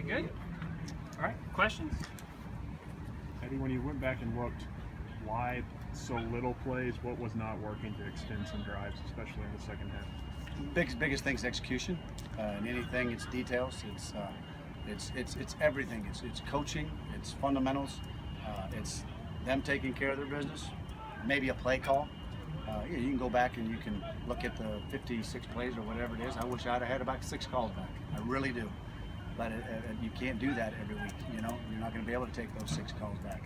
right, good. All right, questions? Eddie, when you went back and looked, why so little plays? What was not working to extend some drives, especially in the second half? Biggest thing is execution. In anything, it's details. It's everything. It's coaching. It's fundamentals. It's them taking care of their business. Maybe a play call. You can go back and you can look at the 56 plays or whatever it is. I wish I'd have had about 6 calls back. I really do. But you can't do that every week. You know, you're not going to be able to take those 6 calls back.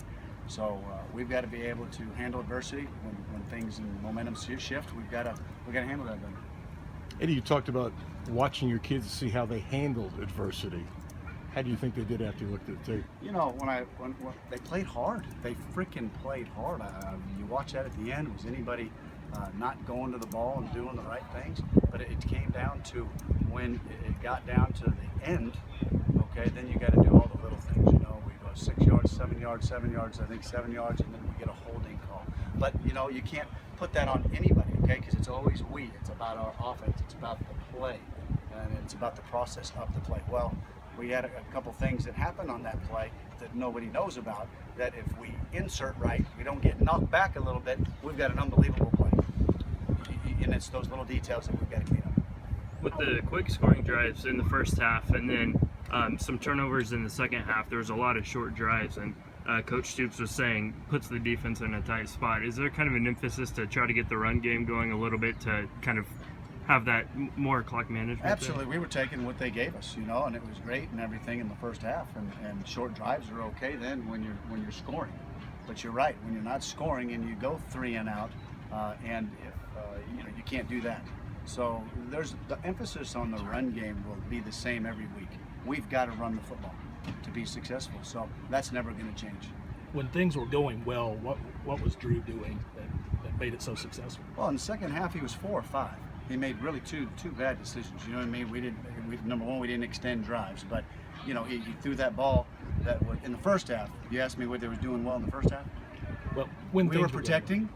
So we've got to be able to handle adversity when things and momentum shift. We've got to handle that better. Eddie, you talked about watching your kids to see how they handled adversity. How do you think they did after you looked at the tape? You know, when they played hard. They freaking played hard. You watch that at the end. Was anybody not going to the ball and doing the right things? But it came down to when it got down to the end. Okay, then you got to do all the little things. You know, we go 6 yards, 7 yards, 7 yards. I think 7 yards, and then we get a holding call. But you know, you can't put that on anybody. Okay, because it's always we. It's about our offense. It's about the play, and it's about the process of the play. Well, we had a couple things that happened on that play that nobody knows about, that if we insert right, we don't get knocked back a little bit, we've got an unbelievable play. And it's those little details that we've got to clean up. With the quick scoring drives in the first half and then some turnovers in the second half, there was a lot of short drives, and Coach Stoops was saying puts the defense in a tight spot. Is there kind of an emphasis to try to get the run game going a little bit to kind of have that more clock management? Absolutely. We were taking what they gave us, you know, and it was great and everything in the first half, and short drives are okay then when you're scoring. But you're right, when you're not scoring and you go 3 and out, and if you know, you can't do that. So there's the emphasis on the run game will be the same every week. We've got to run the football to be successful. So that's never going to change. When things were going well, what was Drew doing that made it so successful? Well, in the second half, he was 4 or 5. He made really two bad decisions. You know what I mean? Number one, we didn't extend drives, but you know, he threw that ball that was in the first half. You asked me what they were doing well in the first half. Well, when we were protecting,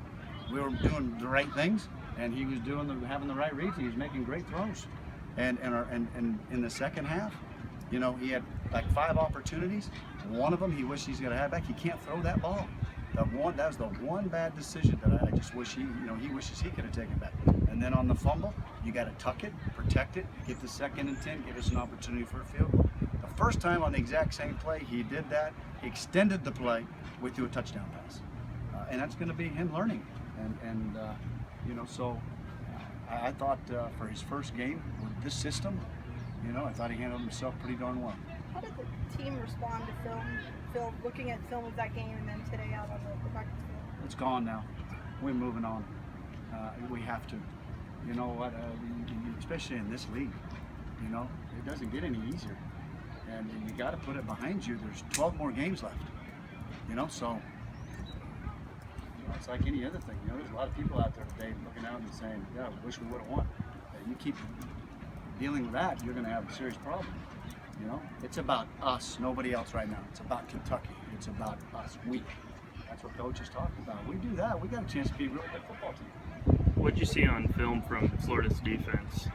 we were doing the right things, and he was having the right reads. He was making great throws, and in the second half, you know, he had like 5 opportunities. One of them, he wished he's gonna have back. He can't throw that ball. That was the one bad decision that I just wish he wishes he could have taken back. And then on the fumble, you got to tuck it, protect it, get the 2nd and 10, give us an opportunity for a field goal. The first time on the exact same play, he did that. He extended the play. We threw a touchdown pass, and that's going to be him learning. And you know, so I thought for his first game with this system, you know, I thought he handled himself pretty darn well. How did the team respond to film, looking at film of that game and then today out on the practice field? It's gone now. We're moving on. We have to. You know what? Especially in this league, you know, it doesn't get any easier. And you got to put it behind you. There's 12 more games left. You know, so you know, it's like any other thing. You know, there's a lot of people out there today looking out and saying, "Yeah, I wish we would have won." You keep dealing with that, you're going to have a serious problem. You know, it's about us, nobody else right now. It's about Kentucky. It's about us. We. That's what Coach is talking about. We do that, we got a chance to be a really good football team. What'd you see on film from Florida's defense?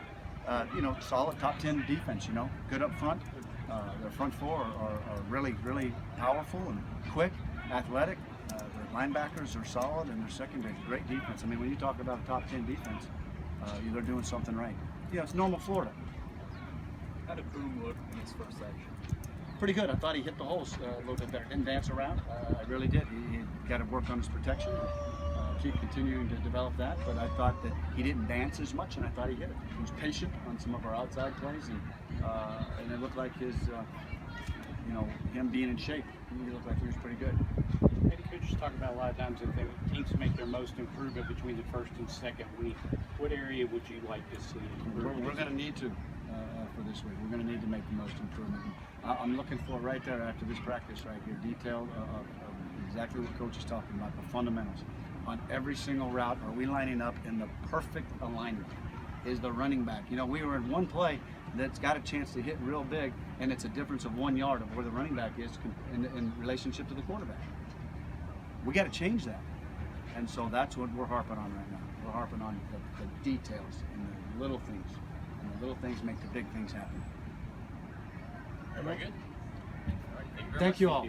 You know, solid top 10 defense. You know, good up front. Their front 4 are really, really powerful and quick, athletic. Their linebackers are solid, and their secondary is great defense. I mean, when you talk about a top 10 defense, they're doing something right. You know, it's normal Florida. How did Boom look in his first action? Pretty good. I thought he hit the holes a little bit better. Didn't dance around. I really did. He got to work on his protection. Keep continuing to develop that. But I thought that he didn't dance as much, and I thought he hit it. He was patient on some of our outside plays, and it looked like his, you know, him being in shape. He looked like he was pretty good. Maybe coaches talk about a lot of times that teams make their most improvement between the first and second week. What area would you like to see? We're going to need to for this week. We're going to need to make the most improvement. I'm looking for right there after this practice right here, detailed of exactly what Coach is talking about, the fundamentals. On every single route, are we lining up in the perfect alignment? Is the running back? You know, we were in one play that's got a chance to hit real big, and it's a difference of 1 yard of where the running back is in relationship to the quarterback. We got to change that. And so that's what we're harping on right now. We're harping on the details and the little things. And the little things make the big things happen. Everybody good? Thank you all.